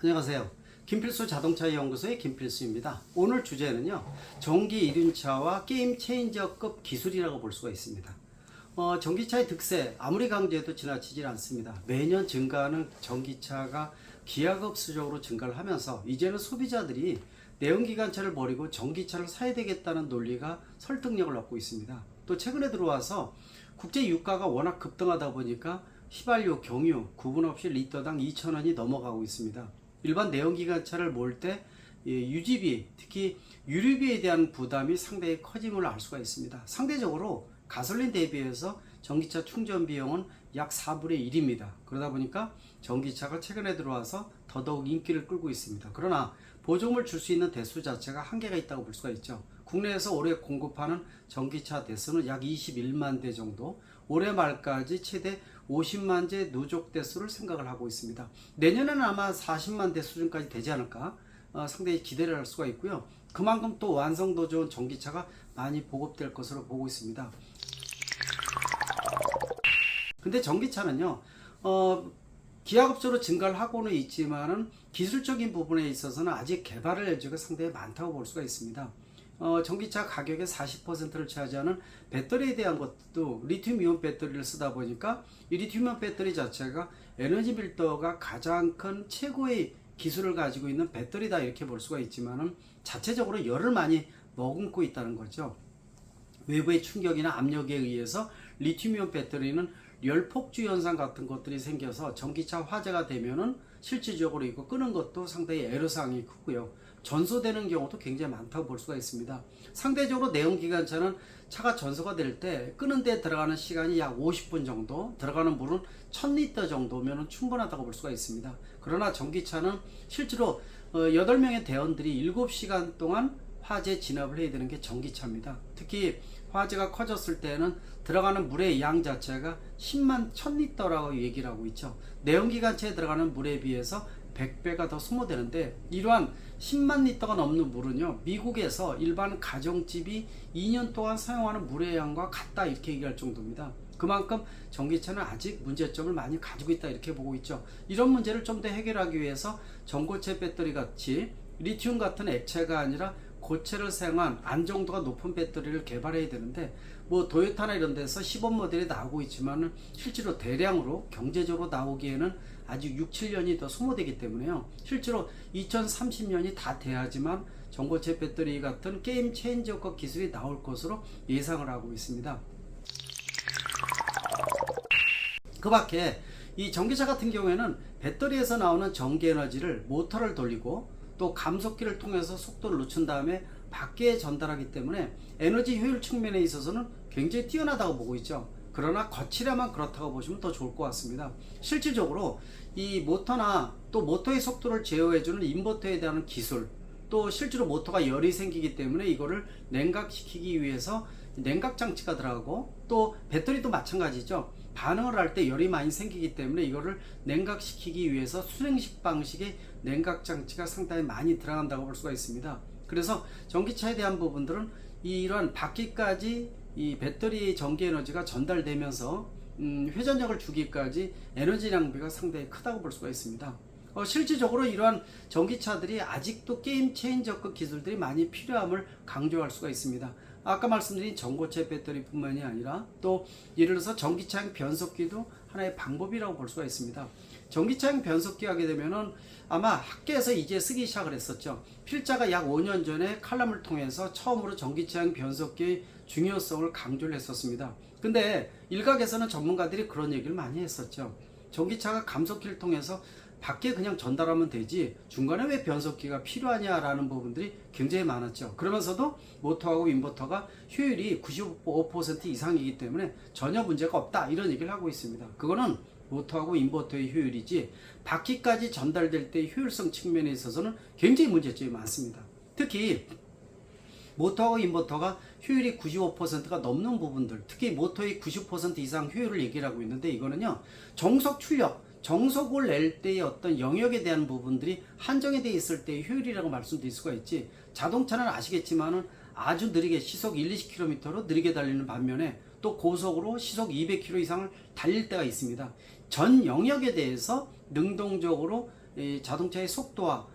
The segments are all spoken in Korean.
안녕하세요. 김필수 자동차 연구소의 김필수입니다. 오늘 주제는요, 전기 이륜차와 게임 체인저급 기술이라고 볼 수가 있습니다. 전기차의 득세 아무리 강조해도 지나치질 않습니다. 매년 증가하는 전기차가 기하급수적으로 증가를 하면서 이제는 소비자들이 내연기관차를 버리고 전기차를 사야 되겠다는 논리가 설득력을 얻고 있습니다. 또 최근에 들어와서 국제 유가가 워낙 급등하다 보니까 휘발유, 경유 구분 없이 리터당 2,000원이 넘어가고 있습니다. 일반 내연기관차를 몰 때 유지비, 특히 유류비에 대한 부담이 상당히 커짐을 알 수가 있습니다. 상대적으로 가솔린 대비해서 전기차 충전 비용은 약 4분의 1입니다. 그러다 보니까 전기차가 최근에 들어와서 더더욱 인기를 끌고 있습니다. 그러나 보조금을 줄 수 있는 대수 자체가 한계가 있다고 볼 수가 있죠. 국내에서 올해 공급하는 전기차 대수는 약 21만 대 정도, 올해 말까지 최대 50만 대 누적 대수를 생각을 하고 있습니다. 내년에는 아마 40만 대 수준까지 되지 않을까 상당히 기대를 할 수가 있고요. 그만큼 또 완성도 좋은 전기차가 많이 보급될 것으로 보고 있습니다. 근데 전기차는요, 기하급수로 증가를 하고는 있지만은 기술적인 부분에 있어서는 아직 개발할 여지가 상당히 많다고 볼 수가 있습니다. 전기차 가격의 40%를 차지하는 배터리에 대한 것도 리튬이온 배터리를 쓰다 보니까 이 리튬이온 배터리 자체가 에너지 밀도가 가장 큰 최고의 기술을 가지고 있는 배터리다 이렇게 볼 수가 있지만은 자체적으로 열을 많이 머금고 있다는 거죠. 외부의 충격이나 압력에 의해서 리튬이온 배터리는 열폭주 현상 같은 것들이 생겨서 전기차 화재가 되면은 실질적으로 이거 끄는 것도 상당히 애로사항이 크고요. 전소되는 경우도 굉장히 많다고 볼 수가 있습니다. 상대적으로 내연기관차는 차가 전소가 될 때 끄는 데 들어가는 시간이 약 50분 정도, 들어가는 물은 1000리터 정도면 충분하다고 볼 수가 있습니다. 그러나 전기차는 실제로 8명의 대원들이 7시간 동안 화재 진압을 해야 되는 게 전기차입니다. 특히 화재가 커졌을 때는 들어가는 물의 양 자체가 10만 1000리터라고 얘기를 하고 있죠. 내연기관차에 들어가는 물에 비해서 100배가 더 소모되는데, 이러한 10만 리터가 넘는 물은요, 미국에서 일반 가정집이 2년 동안 사용하는 물의 양과 같다 이렇게 얘기할 정도입니다. 그만큼 전기차는 아직 문제점을 많이 가지고 있다 이렇게 보고 있죠. 이런 문제를 좀 더 해결하기 위해서 전고체 배터리 같이 리튬 같은 액체가 아니라 고체를 사용한 안정도가 높은 배터리를 개발해야 되는데, 뭐 도요타나 이런 데서 시범 모델이 나오고 있지만 실제로 대량으로 경제적으로 나오기에는 아직 6, 7년이 더 소모되기 때문에요. 실제로 2030년이 다 돼야지만 전고체 배터리 같은 게임 체인저급 기술이 나올 것으로 예상을 하고 있습니다. 그 밖에 이 전기차 같은 경우에는 배터리에서 나오는 전기 에너지를 모터를 돌리고 또 감속기를 통해서 속도를 늦춘 다음에 밖에 전달하기 때문에 에너지 효율 측면에 있어서는 굉장히 뛰어나다고 보고 있죠. 그러나 거치려만 그렇다고 보시면 더 좋을 것 같습니다. 실질적으로 이 모터나 또 모터의 속도를 제어해주는 인버터에 대한 기술, 또 실제로 모터가 열이 생기기 때문에 이거를 냉각시키기 위해서 냉각 장치가 들어가고, 또 배터리도 마찬가지죠. 반응을 할 때 열이 많이 생기기 때문에 이거를 냉각시키기 위해서 순행식 방식의 냉각 장치가 상당히 많이 들어간다고 볼 수가 있습니다. 그래서 전기차에 대한 부분들은 이런 바퀴까지 이 배터리 전기 에너지가 전달되면서 회전력을 주기까지 에너지 낭비가 상당히 크다고 볼 수가 있습니다. 실질적으로 이러한 전기차들이 아직도 게임 체인저급 기술들이 많이 필요함을 강조할 수가 있습니다. 아까 말씀드린 전고체 배터리 뿐만이 아니라 또 예를 들어서 전기차용 변속기도 하나의 방법이라고 볼 수가 있습니다. 전기차용 변속기 하게 되면은 아마 학계에서 이제 쓰기 시작을 했었죠. 필자가 약 5년 전에 칼럼을 통해서 처음으로 전기차용 변속기의 중요성을 강조를 했었습니다. 근데 일각에서는 전문가들이 그런 얘기를 많이 했었죠. 전기차가 감속기를 통해서 밖에 그냥 전달하면 되지 중간에 왜 변속기가 필요하냐라는 부분들이 굉장히 많았죠. 그러면서도 모터하고 인버터가 효율이 95% 이상이기 때문에 전혀 문제가 없다 이런 얘기를 하고 있습니다. 그거는 모터하고 인버터의 효율이지 바퀴까지 전달될 때의 효율성 측면에 있어서는 굉장히 문제점이 많습니다. 특히 모터하고 인버터가 효율이 95%가 넘는 부분들, 특히 모터의 90% 이상 효율을 얘기를 하고 있는데, 이거는요 정속 출력, 정속을 낼 때의 어떤 영역에 대한 부분들이 한정이 되어 있을 때의 효율이라고 말씀드릴 수가 있지, 자동차는 아시겠지만은 아주 느리게 시속 1, 20km로 느리게 달리는 반면에 또 고속으로 시속 200km 이상을 달릴 때가 있습니다. 전 영역에 대해서 능동적으로 이 자동차의 속도와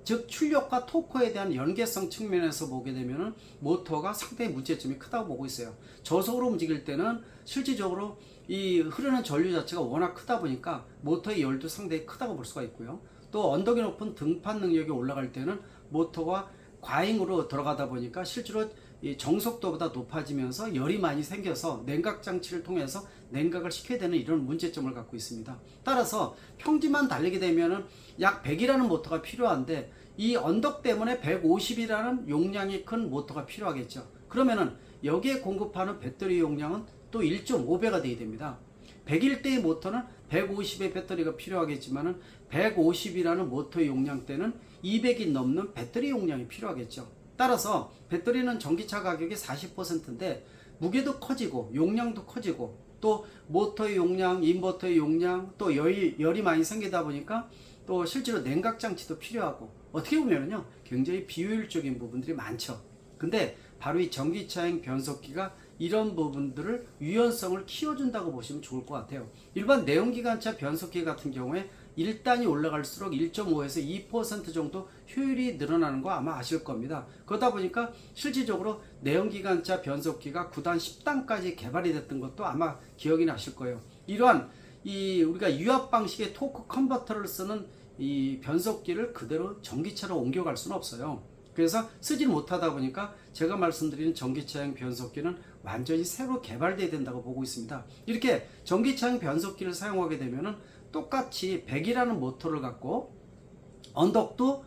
즉 출력과 토크에 대한 연계성 측면에서 보게 되면은 모터가 상당히 문제점이 크다고 보고 있어요. 저속으로 움직일 때는 실질적으로 이 흐르는 전류 자체가 워낙 크다 보니까 모터의 열도 상당히 크다고 볼 수가 있고요. 또 언덕이 높은 등판 능력이 올라갈 때는 모터가 과잉으로 들어가다 보니까 실제로 이 정속도보다 높아지면서 열이 많이 생겨서 냉각 장치를 통해서 냉각을 시켜야 되는 이런 문제점을 갖고 있습니다. 따라서 평지만 달리게 되면은 약 100이라는 모터가 필요한데 이 언덕 때문에 150이라는 용량이 큰 모터가 필요하겠죠. 그러면은 여기에 공급하는 배터리 용량은 또 1.5배가 돼야 됩니다. 100일 대의 모터는 150의 배터리가 필요하겠지만은 150이라는 모터 용량 때는 200이 넘는 배터리 용량이 필요하겠죠. 따라서 배터리는 전기차 가격이 40%인데 무게도 커지고 용량도 커지고 또 모터의 용량, 인버터의 용량, 또 열이 많이 생기다 보니까 또 실제로 냉각 장치도 필요하고 어떻게 보면은요 굉장히 비효율적인 부분들이 많죠. 근데 바로 이 전기차행 변속기가 이런 부분들을 유연성을 키워준다고 보시면 좋을 것 같아요. 일반 내연기관차 변속기 같은 경우에 1단이 올라갈수록 1.5에서 2% 정도 효율이 늘어나는 거 아마 아실 겁니다. 그러다 보니까 실질적으로 내연기관차 변속기가 9단, 10단까지 개발이 됐던 것도 아마 기억이 나실 거예요. 이러한 우리가 유압 방식의 토크 컨버터를 쓰는 이 변속기를 그대로 전기차로 옮겨갈 수는 없어요. 그래서 쓰지 못하다 보니까 제가 말씀드리는 전기차형 변속기는 완전히 새로 개발돼야 된다고 보고 있습니다. 이렇게 전기차형 변속기를 사용하게 되면은 똑같이 100이라는 모터를 갖고 언덕도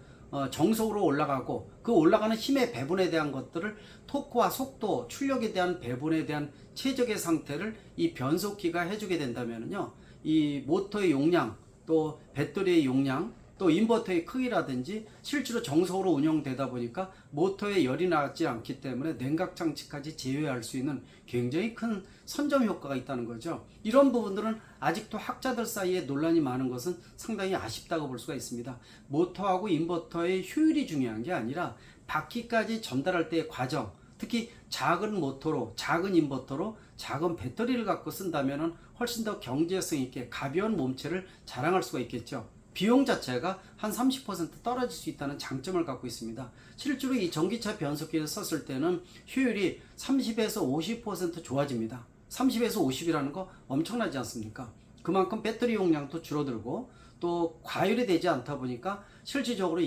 정속으로 올라가고 그 올라가는 힘의 배분에 대한 것들을 토크와 속도, 출력에 대한 배분에 대한 최적의 상태를 이 변속기가 해주게 된다면요, 이 모터의 용량, 또 배터리의 용량, 또 인버터의 크기라든지 실제로 정속으로 운영되다 보니까 모터에 열이 나지 않기 때문에 냉각 장치까지 제외할 수 있는 굉장히 큰 선점 효과가 있다는 거죠. 이런 부분들은 아직도 학자들 사이에 논란이 많은 것은 상당히 아쉽다고 볼 수가 있습니다. 모터하고 인버터의 효율이 중요한 게 아니라 바퀴까지 전달할 때의 과정, 특히 작은 모터로, 작은 인버터로, 작은 배터리를 갖고 쓴다면 훨씬 더 경제성 있게 가벼운 몸체를 자랑할 수가 있겠죠. 비용 자체가 한 30% 떨어질 수 있다는 장점을 갖고 있습니다. 실제로 이 전기차 변속기를 썼을 때는 효율이 30에서 50% 좋아집니다. 30에서 50이라는 거 엄청나지 않습니까? 그만큼 배터리 용량도 줄어들고 또 과열이 되지 않다 보니까 실질적으로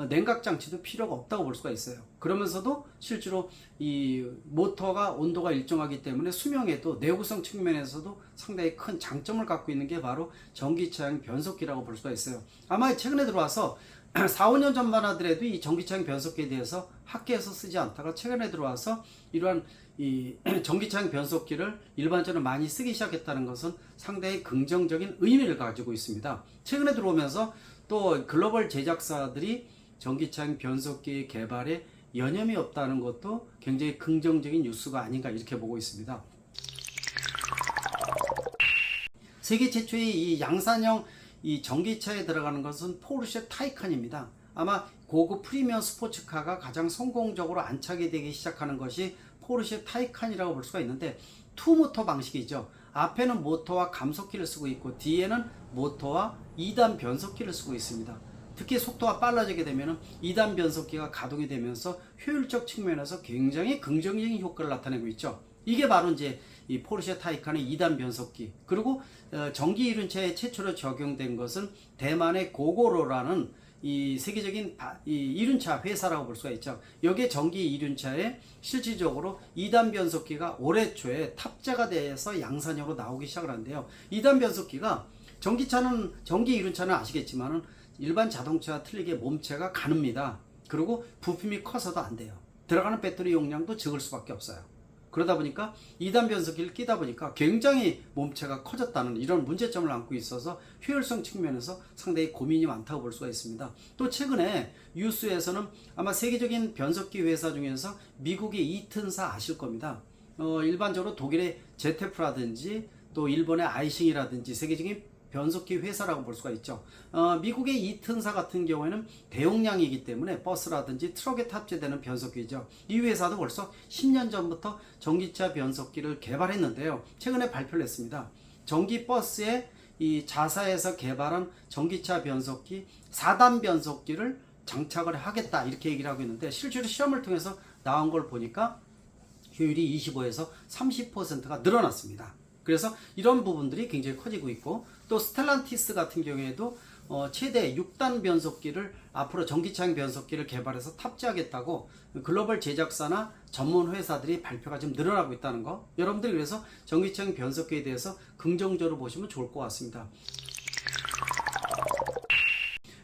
냉각 장치도 필요가 없다고 볼 수가 있어요. 그러면서도 실제로 이 모터가 온도가 일정하기 때문에 수명에도 내구성 측면에서도 상당히 큰 장점을 갖고 있는 게 바로 전기차형 변속기라고 볼 수가 있어요. 아마 최근에 들어와서 4, 5년 전만 하더라도 이 전기차형 변속기에 대해서 학계에서 쓰지 않다가 최근에 들어와서 이러한 이 전기차형 변속기를 일반적으로 많이 쓰기 시작했다는 것은 상당히 긍정적인 의미를 가지고 있습니다. 최근에 들어오면서 또 글로벌 제작사들이 전기차형 변속기 개발에 여념이 없다는 것도 굉장히 긍정적인 뉴스가 아닌가 이렇게 보고 있습니다. 세계 최초의 이 양산형 이 전기차에 들어가는 것은 포르쉐 타이칸입니다. 아마 고급 프리미엄 스포츠카가 가장 성공적으로 안착이 되기 시작하는 것이 포르쉐 타이칸이라고 볼 수가 있는데 투모터 방식이죠. 앞에는 모터와 감속기를 쓰고 있고 뒤에는 모터와 2단 변속기를 쓰고 있습니다. 특히 속도가 빨라지게 되면 2단 변속기가 가동이 되면서 효율적 측면에서 굉장히 긍정적인 효과를 나타내고 있죠. 이게 바로 이제 이 포르쉐 타이칸의 2단 변속기, 그리고 전기 이륜차에 최초로 적용된 것은 대만의 고고로라는 이 세계적인 이 이륜차 회사라고 볼 수가 있죠. 여기에 전기 이륜차에 실질적으로 2단 변속기가 올해 초에 탑재가 돼서 양산형으로 나오기 시작을 한대요. 2단 변속기가 전기 이륜차는 아시겠지만은 일반 자동차와 틀리게 몸체가 가늡니다. 그리고 부품이 커서도 안 돼요. 들어가는 배터리 용량도 적을 수밖에 없어요. 그러다 보니까 2단 변속기를 끼다 보니까 굉장히 몸체가 커졌다는 이런 문제점을 안고 있어서 효율성 측면에서 상당히 고민이 많다고 볼 수가 있습니다. 또 최근에 뉴스에서는 아마 세계적인 변속기 회사 중에서 미국의 이튼사 아실 겁니다. 일반적으로 독일의 제테프라든지 또 일본의 아이싱이라든지 세계적인 변속기 회사라고 볼 수가 있죠. 미국의 이튼사 같은 경우에는 대용량이기 때문에 버스라든지 트럭에 탑재되는 변속기죠. 이 회사도 벌써 10년 전부터 전기차 변속기를 개발했는데요. 최근에 발표를 했습니다. 전기 버스에 이 자사에서 개발한 전기차 변속기 4단 변속기를 장착을 하겠다 이렇게 얘기를 하고 있는데, 실제로 시험을 통해서 나온 걸 보니까 효율이 25에서 30%가 늘어났습니다. 그래서 이런 부분들이 굉장히 커지고 있고, 또 스텔란티스 같은 경우에도 최대 6단 변속기를 앞으로 전기차용 변속기를 개발해서 탑재하겠다고 글로벌 제작사나 전문 회사들이 발표가 좀 늘어나고 있다는 거, 여러분들이 그래서 전기차용 변속기에 대해서 긍정적으로 보시면 좋을 것 같습니다.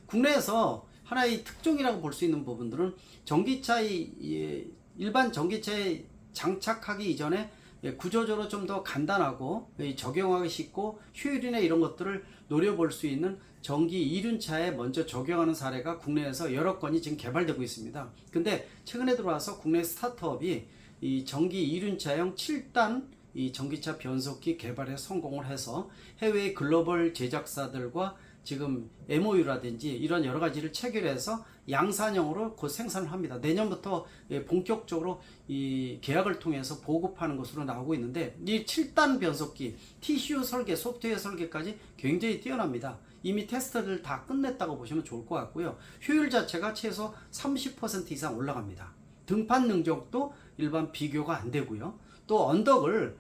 국내에서 하나의 특종이라고 볼 수 있는 부분들은 전기차의 일반 전기차에 장착하기 이전에 구조적으로 좀 더 간단하고 적용하기 쉽고 효율이나 이런 것들을 노려볼 수 있는 전기 이륜차에 먼저 적용하는 사례가 국내에서 여러 건이 지금 개발되고 있습니다. 근데 최근에 들어와서 국내 스타트업이 이 전기 이륜차용 7단 이 전기차 변속기 개발에 성공을 해서 해외의 글로벌 제작사들과 지금 MOU라든지 이런 여러 가지를 체결해서 양산형으로 곧 생산을 합니다. 내년부터 본격적으로 이 계약을 통해서 보급하는 것으로 나오고 있는데, 이 7단 변속기 TCU 설계, 소프트웨어 설계까지 굉장히 뛰어납니다. 이미 테스트를 다 끝냈다고 보시면 좋을 것 같고요. 효율 자체가 최소 30% 이상 올라갑니다. 등판 능력도 일반 비교가 안 되고요. 또 언덕을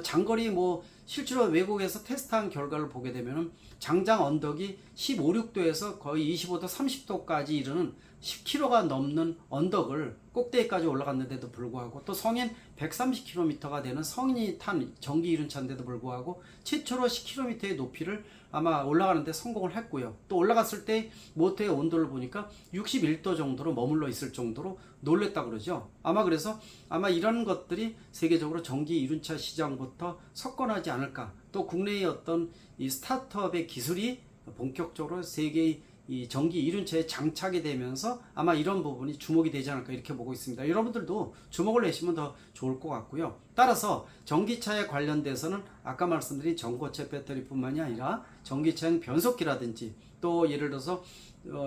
장거리 실제로 외국에서 테스트한 결과를 보게 되면 장장 언덕이 15, 6도에서 거의 25도, 30도까지 이르는 10km가 넘는 언덕을 꼭대기까지 올라갔는데도 불구하고, 또 성인 130km가 되는 성인이 탄 전기 이륜차인데도 불구하고 최초로 10km의 높이를 아마 올라가는데 성공을 했고요. 또 올라갔을 때 모터의 온도를 보니까 61도 정도로 머물러 있을 정도로 놀랬다 그러죠. 그래서 이런 것들이 세계적으로 전기 이륜차 시장부터 석권하지 않을까. 또 국내의 어떤 이 스타트업의 기술이 본격적으로 세계의 이 전기 이륜차에 장착이 되면서 아마 이런 부분이 주목이 되지 않을까 이렇게 보고 있습니다. 여러분들도 주목을 내시면 더 좋을 것 같고요. 따라서 전기차에 관련돼서는 아까 말씀드린 전고체 배터리뿐만이 아니라 전기차용 변속기라든지, 또 예를 들어서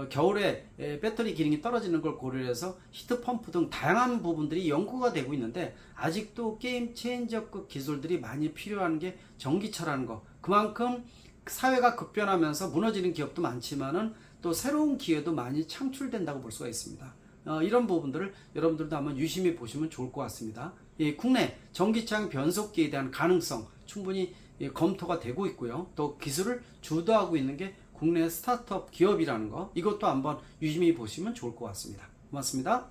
겨울에 배터리 기능이 떨어지는 걸 고려해서 히트펌프 등 다양한 부분들이 연구가 되고 있는데, 아직도 게임 체인저급 기술들이 많이 필요한 게 전기차라는 거. 그만큼 사회가 급변하면서 무너지는 기업도 많지만은 또 새로운 기회도 많이 창출된다고 볼 수가 있습니다. 이런 부분들을 여러분들도 한번 유심히 보시면 좋을 것 같습니다. 국내 전기차용 변속기에 대한 가능성 충분히 검토가 되고 있고요. 또 기술을 주도하고 있는 게 국내 스타트업 기업이라는 거, 이것도 한번 유심히 보시면 좋을 것 같습니다. 고맙습니다.